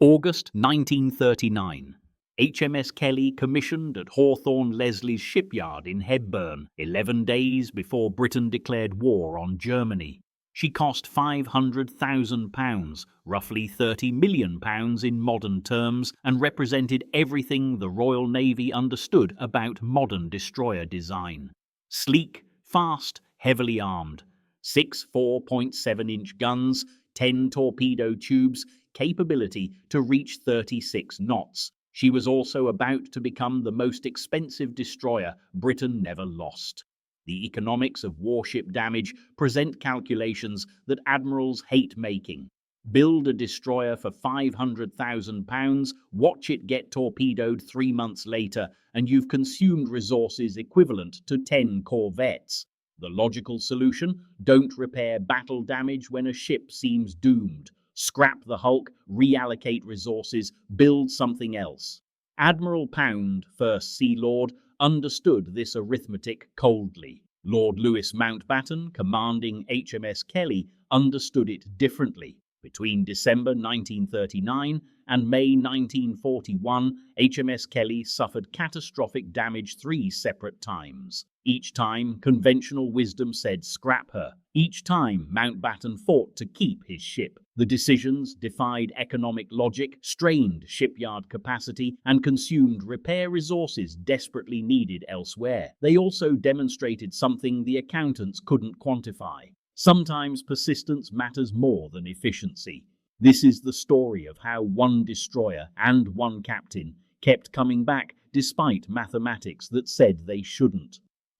August 1939. HMS Kelly commissioned at Hawthorne Leslie's shipyard in Hebburn, 11 days before Britain declared war on Germany. She cost £500,000, roughly £30 million in modern terms, and represented everything the Royal Navy understood about modern destroyer design. Sleek, fast, heavily armed. 6 4.7-inch guns, 10 torpedo tubes, capability to reach 36 knots. She was also about to become the most expensive destroyer Britain never lost. The economics of warship damage present calculations that admirals hate making. Build a destroyer for £500,000, watch it get torpedoed 3 months later, and you've consumed resources equivalent to 10 corvettes. The logical solution: don't repair battle damage when a ship seems doomed. Scrap the hulk, reallocate resources, build something else. Admiral Pound, First Sea Lord, understood this arithmetic coldly. Lord Louis Mountbatten, commanding HMS Kelly, understood it differently. Between December 1939 and May 1941, HMS Kelly suffered catastrophic damage 3 separate times. Each time, conventional wisdom said scrap her. Each time, Mountbatten fought to keep his ship. The decisions defied economic logic, strained shipyard capacity, and consumed repair resources desperately needed elsewhere. They also demonstrated something the accountants couldn't quantify. Sometimes persistence matters more than efficiency. This is the story of how one destroyer and one captain kept coming back despite mathematics that said they shouldn't.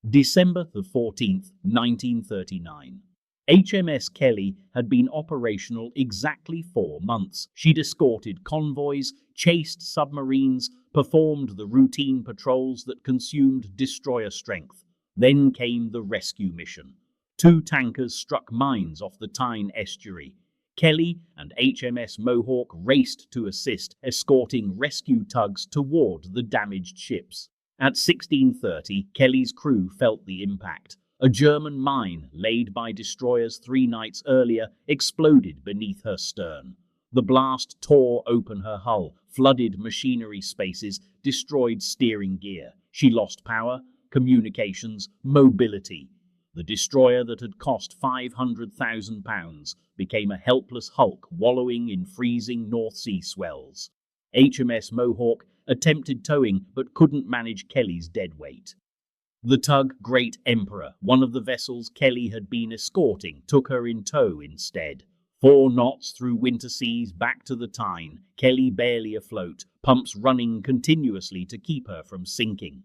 December the 14th, 1939. HMS Kelly had been operational exactly 4 months. She'd escorted convoys, chased submarines, performed the routine patrols that consumed destroyer strength. Then came the rescue mission. 2 tankers struck mines off the Tyne estuary. Kelly and HMS Mohawk raced to assist, escorting rescue tugs toward the damaged ships. At 16:30, Kelly's crew felt the impact. A German mine, laid by destroyers 3 nights earlier, exploded beneath her stern. The blast tore open her hull, flooded machinery spaces, destroyed steering gear. She lost power, communications, mobility. The destroyer that had cost £500,000 became a helpless hulk wallowing in freezing North Sea swells. HMS Mohawk attempted towing but couldn't manage Kelly's dead weight. The tug Great Emperor, one of the vessels Kelly had been escorting, took her in tow instead. 4 knots through winter seas back to the Tyne, Kelly barely afloat, pumps running continuously to keep her from sinking.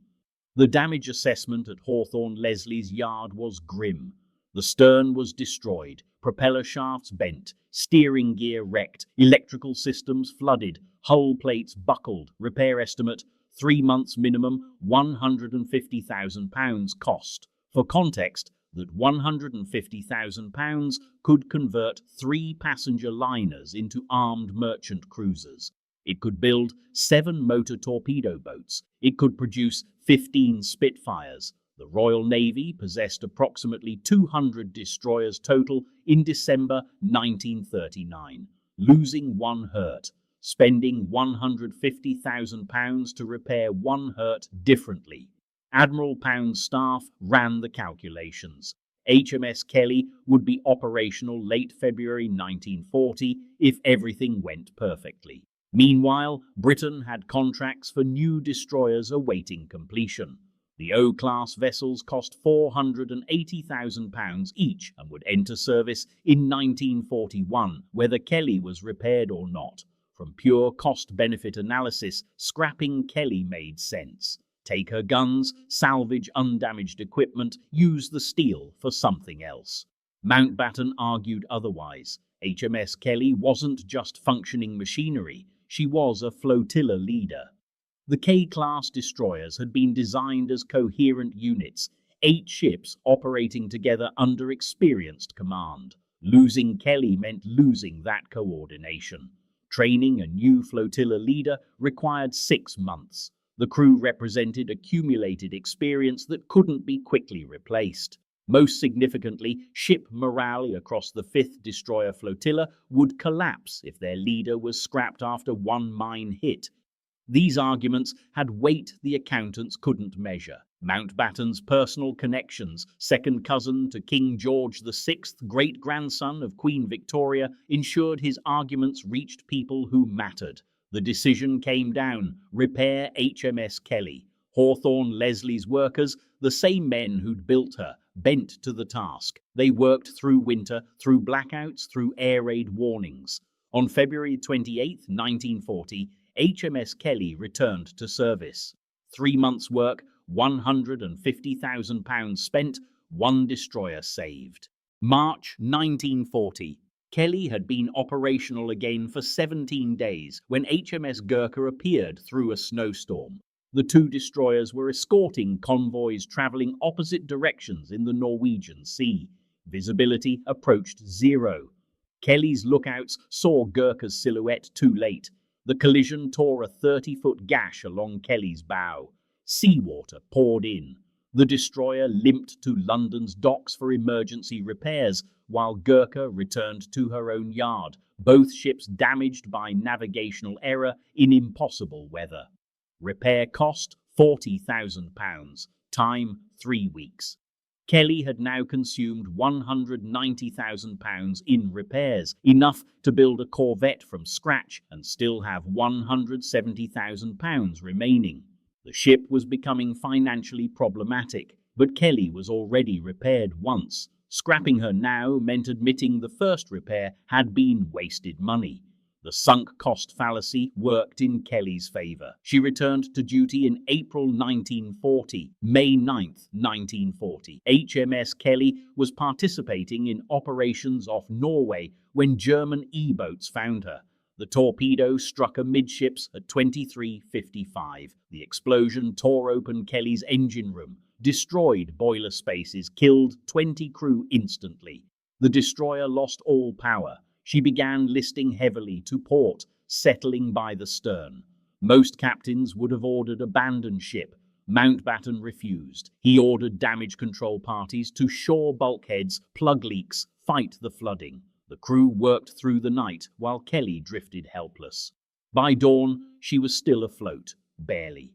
The damage assessment at Hawthorne Leslie's yard was grim. The stern was destroyed, propeller shafts bent, steering gear wrecked, electrical systems flooded, hull plates buckled. Repair estimate: 3 months minimum, £150,000 cost. For context, that £150,000 could convert 3 passenger liners into armed merchant cruisers. It could build 7 motor torpedo boats. It could produce 15 Spitfires. The Royal Navy possessed approximately 200 destroyers total in December 1939, losing 1 hurt, spending £150,000 to repair 1 hurt differently. Admiral Pound's staff ran the calculations. HMS Kelly would be operational late February 1940 if everything went perfectly. Meanwhile, Britain had contracts for new destroyers awaiting completion. The O-class vessels cost £480,000 each and would enter service in 1941, whether Kelly was repaired or not. From pure cost-benefit analysis, scrapping Kelly made sense. Take her guns, salvage undamaged equipment, use the steel for something else. Mountbatten argued otherwise. HMS Kelly wasn't just functioning machinery. She was a flotilla leader. The K-class destroyers had been designed as coherent units, 8 ships operating together under experienced command. Losing Kelly meant losing that coordination. Training a new flotilla leader required 6 months. The crew represented accumulated experience that couldn't be quickly replaced. Most significantly, ship morale across the 5th destroyer flotilla would collapse if their leader was scrapped after one mine hit. These arguments had weight the accountants couldn't measure. Mountbatten's personal connections, second cousin to King George VI, great-grandson of Queen Victoria, ensured his arguments reached people who mattered. The decision came down: repair HMS Kelly. Hawthorne Leslie's workers, the same men who'd built her, bent to the task. They worked through winter, through blackouts, through air raid warnings. On February 28, 1940, HMS Kelly returned to service. 3 months' work, £150,000 spent, 1 destroyer saved. March 1940. Kelly had been operational again for 17 days when HMS Gurkha appeared through a snowstorm. The 2 destroyers were escorting convoys travelling opposite directions in the Norwegian Sea. Visibility approached 0. Kelly's lookouts saw Gurkha's silhouette too late. The collision tore a 30-foot gash along Kelly's bow. Seawater poured in. The destroyer limped to London's docks for emergency repairs, while Gurkha returned to her own yard, both ships damaged by navigational error in impossible weather. Repair cost £40,000. Time 3 weeks. Kelly had now consumed £190,000 in repairs, enough to build a corvette from scratch and still have £170,000 remaining. The ship was becoming financially problematic, but Kelly was already repaired once. Scrapping her now meant admitting the first repair had been wasted money. The sunk cost fallacy worked in Kelly's favour. She returned to duty in April 1940. May 9, 1940. HMS Kelly was participating in operations off Norway when German E-boats found her. The torpedo struck amidships at 23:55. The explosion tore open Kelly's engine room, destroyed boiler spaces, killed 20 crew instantly. The destroyer lost all power. She began listing heavily to port, settling by the stern. Most captains would have ordered abandon ship. Mountbatten refused. He ordered damage control parties to shore bulkheads, plug leaks, fight the flooding. The crew worked through the night while Kelly drifted helpless. By dawn, she was still afloat, barely.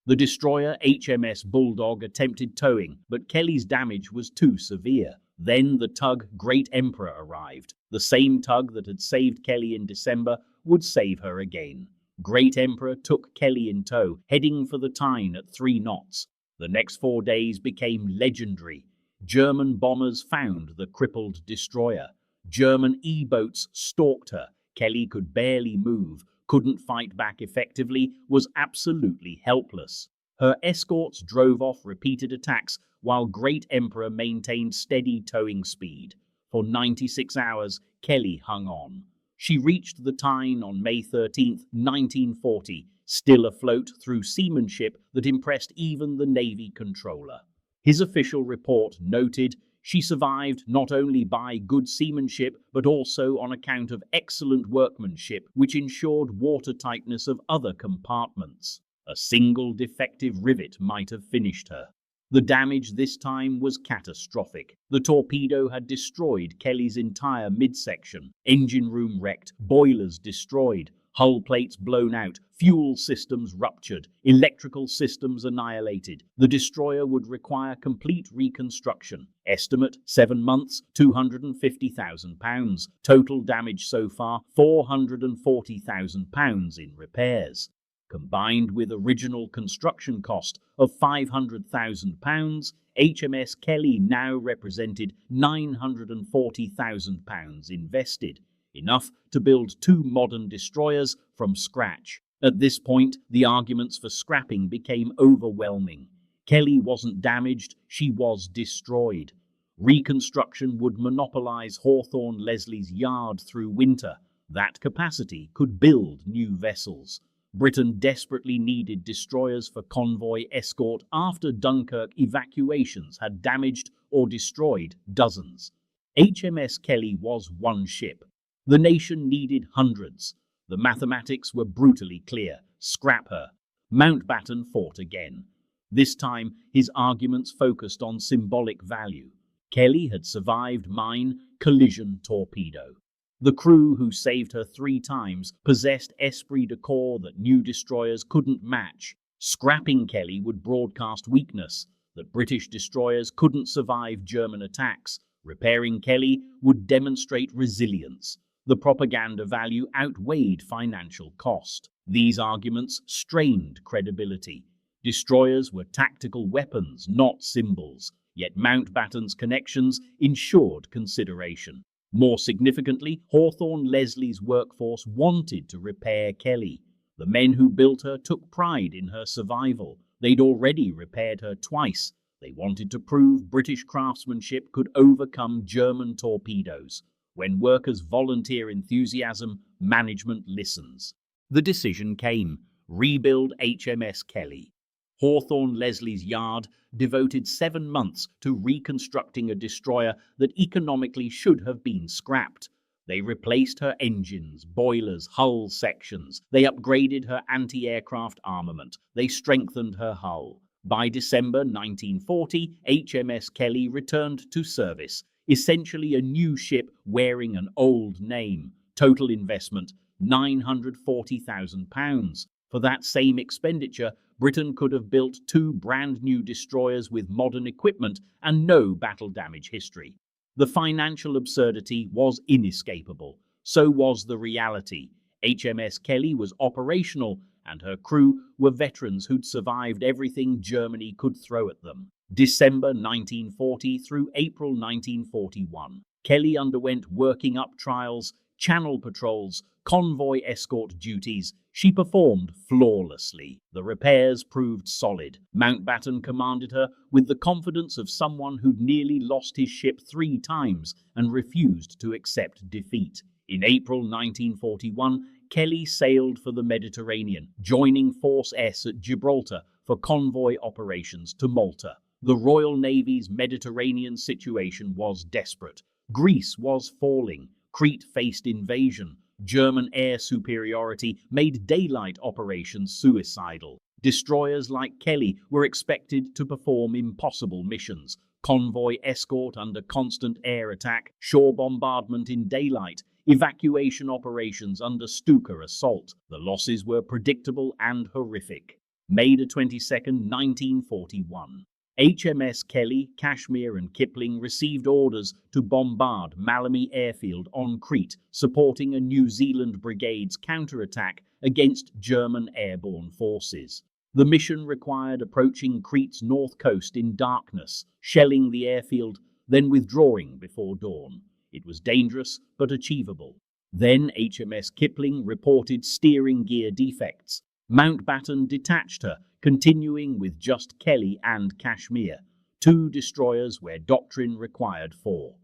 The destroyer HMS Bulldog attempted towing, but Kelly's damage was too severe. Then the tug Great Emperor arrived. The same tug that had saved Kelly in December would save her again. Great Emperor took Kelly in tow, heading for the Tyne at 3 knots. The next 4 days became legendary. German bombers found the crippled destroyer. German E-boats stalked her. Kelly could barely move, couldn't fight back effectively, was absolutely helpless. Her escorts drove off repeated attacks while Great Emperor maintained steady towing speed. For 96 hours, Kelly hung on. She reached the Tyne on May 13, 1940, still afloat through seamanship that impressed even the Navy controller. His official report noted she survived not only by good seamanship but also on account of excellent workmanship, which ensured watertightness of other compartments. A single defective rivet might have finished her. The damage this time was catastrophic. The torpedo had destroyed Kelly's entire midsection. Engine room wrecked, boilers destroyed, hull plates blown out, fuel systems ruptured, electrical systems annihilated. The destroyer would require complete reconstruction. Estimate 7 months, £250,000. Total damage so far, £440,000 in repairs. Combined with original construction cost of £500,000, HMS Kelly now represented £940,000 invested, enough to build 2 modern destroyers from scratch. At this point, the arguments for scrapping became overwhelming. Kelly wasn't damaged, she was destroyed. Reconstruction would monopolize Hawthorne Leslie's yard through winter. That capacity could build new vessels. Britain desperately needed destroyers for convoy escort after Dunkirk evacuations had damaged or destroyed dozens. HMS Kelly was 1 ship. The nation needed hundreds. The mathematics were brutally clear. Scrap her. Mountbatten fought again. This time, his arguments focused on symbolic value. Kelly had survived mine collision torpedo. The crew, who saved her 3 times, possessed esprit de corps that new destroyers couldn't match. Scrapping Kelly would broadcast weakness, that British destroyers couldn't survive German attacks. Repairing Kelly would demonstrate resilience. The propaganda value outweighed financial cost. These arguments strained credibility. Destroyers were tactical weapons, not symbols, yet Mountbatten's connections ensured consideration. More significantly, Hawthorne Leslie's workforce wanted to repair Kelly. The men who built her took pride in her survival. They'd already repaired her twice. They wanted to prove British craftsmanship could overcome German torpedoes. When workers volunteer enthusiasm, management listens. The decision came: rebuild HMS Kelly. Hawthorne Leslie's yard devoted 7 months to reconstructing a destroyer that economically should have been scrapped. They replaced her engines, boilers, hull sections. They upgraded her anti-aircraft armament. They strengthened her hull. By December 1940, HMS Kelly returned to service, essentially a new ship wearing an old name. Total investment, £940,000. For that same expenditure, Britain could have built 2 brand new destroyers with modern equipment and no battle damage history. The financial absurdity was inescapable. So was the reality. HMS Kelly was operational, and her crew were veterans who'd survived everything Germany could throw at them. December 1940 through April 1941. Kelly underwent working up trials, channel patrols, convoy escort duties. She performed flawlessly. The repairs proved solid. Mountbatten commanded her with the confidence of someone who'd nearly lost his ship 3 times and refused to accept defeat. In April 1941, Kelly sailed for the Mediterranean, joining Force S at Gibraltar for convoy operations to Malta. The Royal Navy's Mediterranean situation was desperate. Greece was falling. Crete faced invasion. German air superiority made daylight operations suicidal. Destroyers like Kelly were expected to perform impossible missions: convoy escort under constant air attack, shore bombardment in daylight, evacuation operations under Stuka assault. The losses were predictable and horrific. May 22, 1941. HMS Kelly, Kashmir and Kipling received orders to bombard Malami airfield on Crete, supporting a New Zealand brigade's counterattack against German airborne forces. The mission required approaching Crete's north coast in darkness, shelling the airfield, then withdrawing before dawn. It was dangerous but achievable. Then HMS Kipling reported steering gear defects. Mountbatten detached her, continuing with just Kelly and Kashmir, 2 destroyers where doctrine required 4.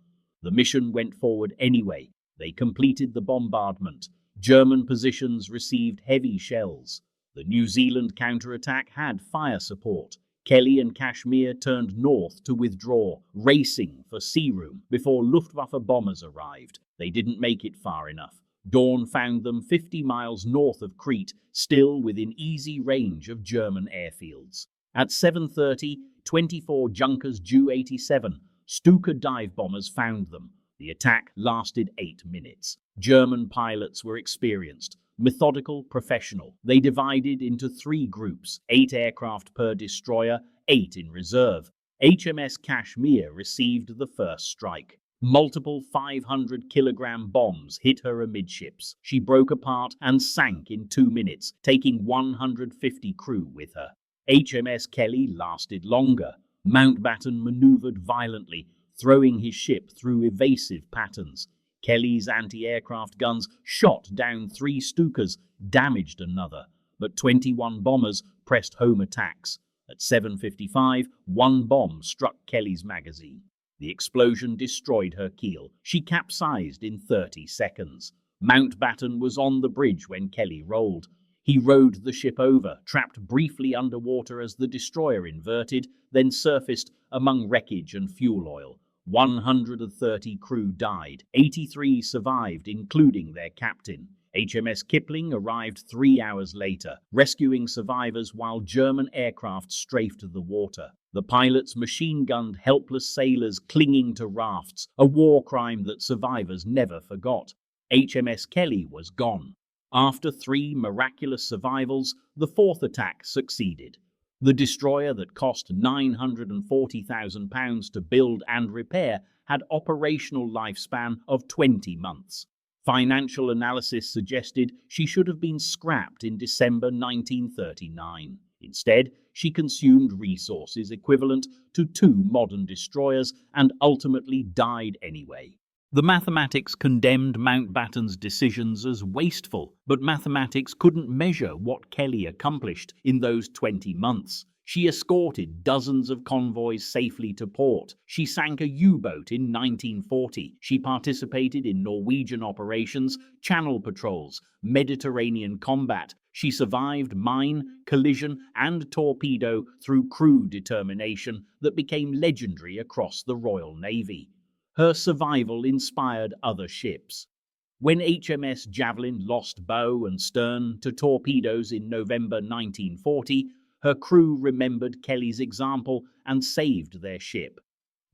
The mission went forward anyway. They completed the bombardment. German positions received heavy shells. The New Zealand counterattack had fire support. Kelly and Kashmir turned north to withdraw, racing for sea room before Luftwaffe bombers arrived. They didn't make it far enough. Dawn found them 50 miles north of Crete, still within easy range of German airfields. At 7:30, 24 Junkers Ju-87 Stuka dive bombers found them. The attack lasted 8 minutes. German pilots were experienced, methodical, professional. They divided into 3 groups, 8 aircraft per destroyer, 8 in reserve. HMS Kashmir received the first strike. Multiple 500-kilogram bombs hit her amidships. She broke apart and sank in 2 minutes, taking 150 crew with her. HMS Kelly lasted longer. Mountbatten maneuvered violently, throwing his ship through evasive patterns. Kelly's anti-aircraft guns shot down 3 Stukas, damaged another, but 21 bombers pressed home attacks. At 7:55, 1 bomb struck Kelly's magazine. The explosion destroyed her keel. She capsized in 30 seconds. Mountbatten was on the bridge when Kelly rolled. He rowed the ship over, trapped briefly underwater as the destroyer inverted, then surfaced among wreckage and fuel oil. 130 crew died. 83 survived, including their captain. HMS Kipling arrived 3 hours later, rescuing survivors while German aircraft strafed the water. The pilots machine-gunned helpless sailors clinging to rafts, a war crime that survivors never forgot. HMS Kelly was gone. After 3 miraculous survivals, the 4th attack succeeded. The destroyer that cost £940,000 to build and repair had operational lifespan of 20 months. Financial analysis suggested she should have been scrapped in December 1939. Instead, she consumed resources equivalent to 2 modern destroyers and ultimately died anyway. The mathematics condemned Mountbatten's decisions as wasteful, but mathematics couldn't measure what Kelly accomplished in those 20 months. She escorted dozens of convoys safely to port. She sank a U-boat in 1940. She participated in Norwegian operations, Channel patrols, Mediterranean combat. She survived mine, collision, and torpedo through crew determination that became legendary across the Royal Navy. Her survival inspired other ships. When HMS Javelin lost bow and stern to torpedoes in November 1940, her crew remembered Kelly's example and saved their ship.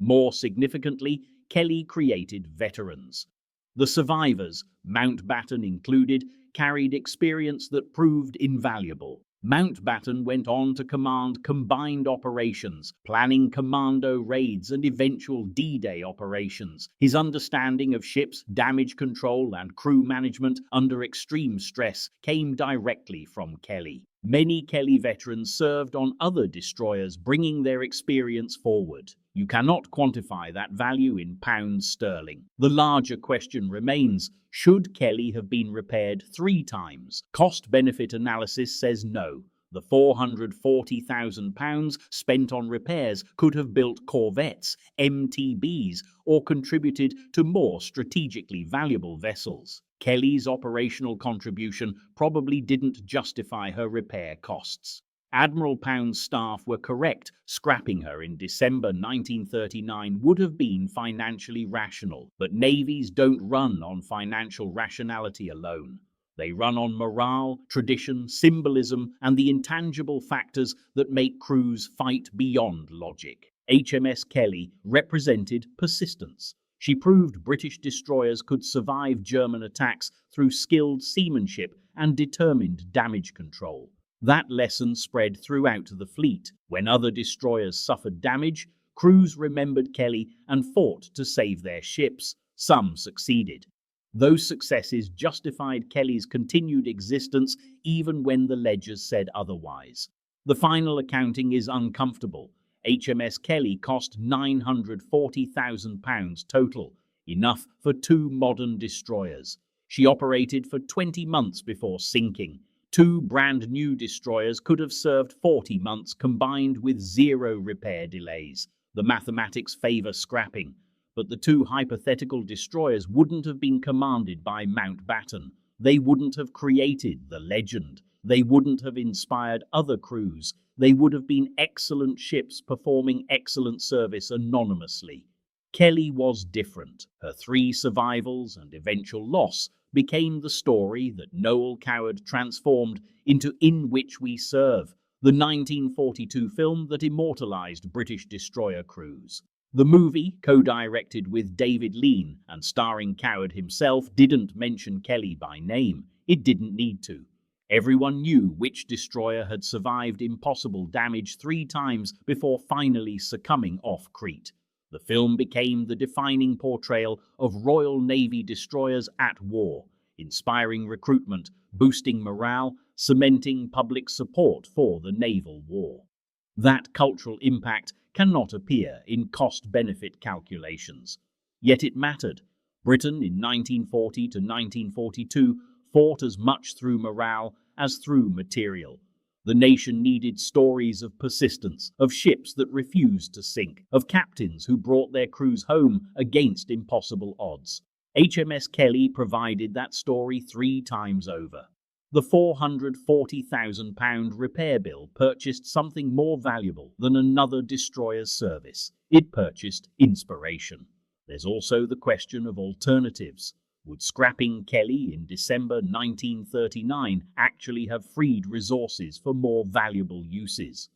More significantly, Kelly created veterans. The survivors, Mountbatten included, carried experience that proved invaluable. Mountbatten went on to command combined operations, planning commando raids and eventual D-Day operations. His understanding of ships' damage control and crew management under extreme stress came directly from Kelly. Many Kelly veterans served on other destroyers, bringing their experience forward. You cannot quantify that value in pounds sterling. The larger question remains, should Kelly have been repaired 3 times? Cost-benefit analysis says no. The £440,000 spent on repairs could have built corvettes, MTBs, or contributed to more strategically valuable vessels. Kelly's operational contribution probably didn't justify her repair costs. Admiral Pound's staff were correct. Scrapping her in December 1939 would have been financially rational, but navies don't run on financial rationality alone. They run on morale, tradition, symbolism, and the intangible factors that make crews fight beyond logic. HMS Kelly represented persistence. She proved British destroyers could survive German attacks through skilled seamanship and determined damage control. That lesson spread throughout the fleet. When other destroyers suffered damage, crews remembered Kelly and fought to save their ships. Some succeeded. Those successes justified Kelly's continued existence even when the ledgers said otherwise. The final accounting is uncomfortable. HMS Kelly cost £940,000 total, enough for 2 modern destroyers. She operated for 20 months before sinking. 2 brand new destroyers could have served 40 months combined with 0 repair delays. The mathematics favor scrapping, but the 2 hypothetical destroyers wouldn't have been commanded by Mountbatten. They wouldn't have created the legend. They wouldn't have inspired other crews. They would have been excellent ships performing excellent service anonymously. Kelly was different. Her 3 survivals and eventual loss became the story that Noel Coward transformed into In Which We Serve, the 1942 film that immortalized British destroyer crews. The movie, co-directed with David Lean and starring Coward himself, didn't mention Kelly by name. It didn't need to. Everyone knew which destroyer had survived impossible damage 3 times before finally succumbing off Crete. The film became the defining portrayal of Royal Navy destroyers at war, inspiring recruitment, boosting morale, cementing public support for the naval war. That cultural impact cannot appear in cost-benefit calculations. Yet it mattered. Britain in 1940 to 1942 fought as much through morale as through material. The nation needed stories of persistence, of ships that refused to sink, of captains who brought their crews home against impossible odds. HMS Kelly provided that story 3 times over. The £440,000 repair bill purchased something more valuable than another destroyer's service. It purchased inspiration. There's also the question of alternatives. Would scrapping Kelly in December 1939 actually have freed resources for more valuable uses?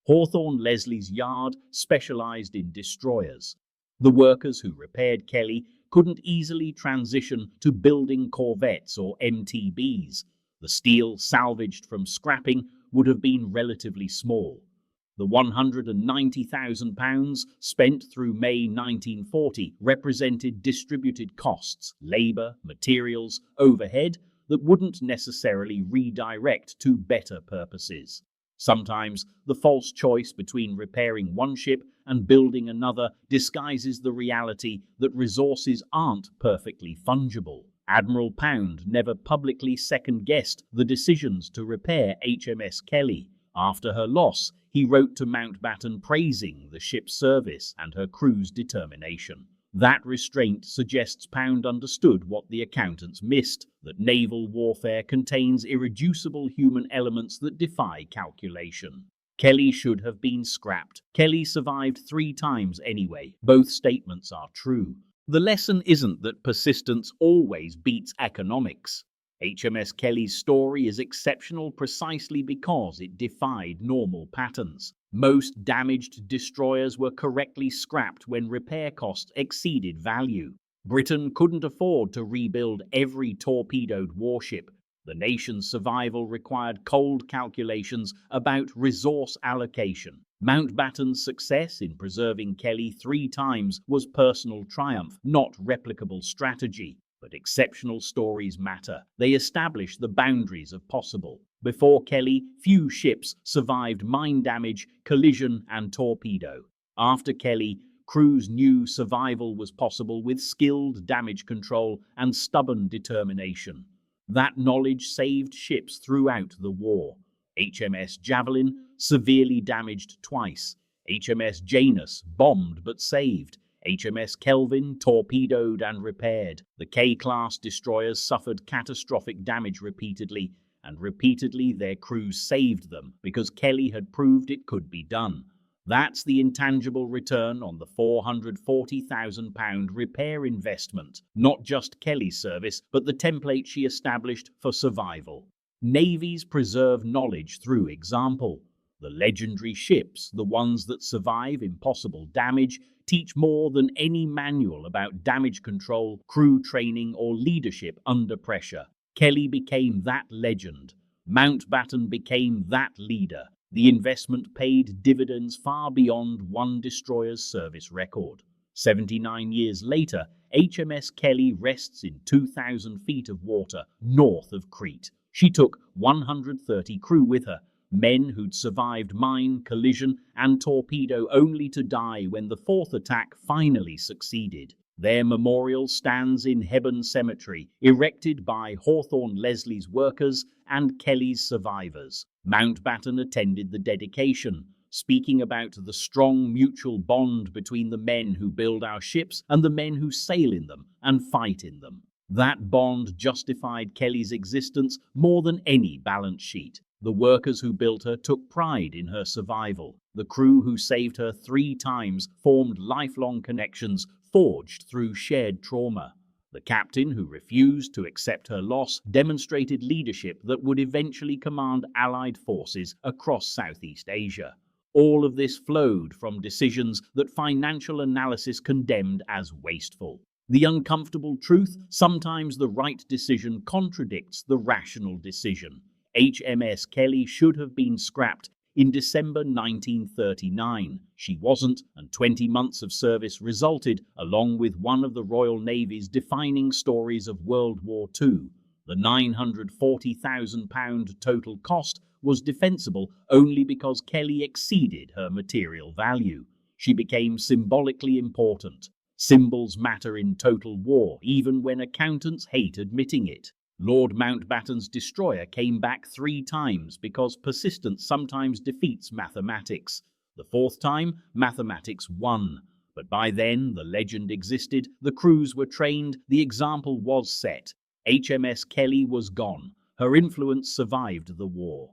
Hawthorne Leslie's yard specialized in destroyers. The workers who repaired Kelly couldn't easily transition to building corvettes or MTBs. The steel salvaged from scrapping would have been relatively small. The £190,000 spent through May 1940 represented distributed costs, labour, materials, overhead that wouldn't necessarily redirect to better purposes. Sometimes the false choice between repairing one ship and building another disguises the reality that resources aren't perfectly fungible. Admiral Pound never publicly second-guessed the decisions to repair HMS Kelly. After her loss, he wrote to Mountbatten praising the ship's service and her crew's determination. That restraint suggests Pound understood what the accountants missed, that naval warfare contains irreducible human elements that defy calculation. Kelly should have been scrapped. Kelly survived 3 times anyway. Both statements are true. The lesson isn't that persistence always beats economics. HMS Kelly's story is exceptional precisely because it defied normal patterns. Most damaged destroyers were correctly scrapped when repair costs exceeded value. Britain couldn't afford to rebuild every torpedoed warship. The nation's survival required cold calculations about resource allocation. Mountbatten's success in preserving Kelly 3 times was personal triumph, not replicable strategy. But exceptional stories matter. They establish the boundaries of possible. Before Kelly, few ships survived mine damage, collision, and torpedo. After Kelly, crews knew survival was possible with skilled damage control and stubborn determination. That knowledge saved ships throughout the war. HMS Javelin, severely damaged twice. HMS Janus, bombed but saved. HMS Kelvin, torpedoed and repaired. The K-class destroyers suffered catastrophic damage repeatedly, and repeatedly their crews saved them because Kelly had proved it could be done. That's the intangible return on the £440,000 repair investment, not just Kelly's service, but the template she established for survival. Navies preserve knowledge through example. The legendary ships, the ones that survive impossible damage, teach more than any manual about damage control, crew training, or leadership under pressure. Kelly became that legend. Mountbatten became that leader. The investment paid dividends far beyond one destroyer's service record. 79 years later, HMS Kelly rests in 2,000 feet of water north of Crete. She took 130 crew with her, men who'd survived mine, collision, and torpedo only to die when the 4th attack finally succeeded. Their memorial stands in Hebburn Cemetery, erected by Hawthorne Leslie's workers and Kelly's survivors. Mountbatten attended the dedication, speaking about the strong mutual bond between the men who build our ships and the men who sail in them and fight in them. That bond justified Kelly's existence more than any balance sheet. The workers who built her took pride in her survival. The crew who saved her 3 times formed lifelong connections forged through shared trauma. The captain who refused to accept her loss demonstrated leadership that would eventually command Allied forces across Southeast Asia. All of this flowed from decisions that financial analysis condemned as wasteful. The uncomfortable truth, sometimes the right decision contradicts the rational decision. HMS Kelly should have been scrapped in December 1939. She wasn't, and 20 months of service resulted, along with one of the Royal Navy's defining stories of World War II. The £940,000 total cost was defensible only because Kelly exceeded her material value. She became symbolically important. Symbols matter in total war, even when accountants hate admitting it. Lord Mountbatten's destroyer came back 3 times because persistence sometimes defeats mathematics. The 4th time, mathematics won. But by then, the legend existed, the crews were trained, the example was set. HMS Kelly was gone. Her influence survived the war.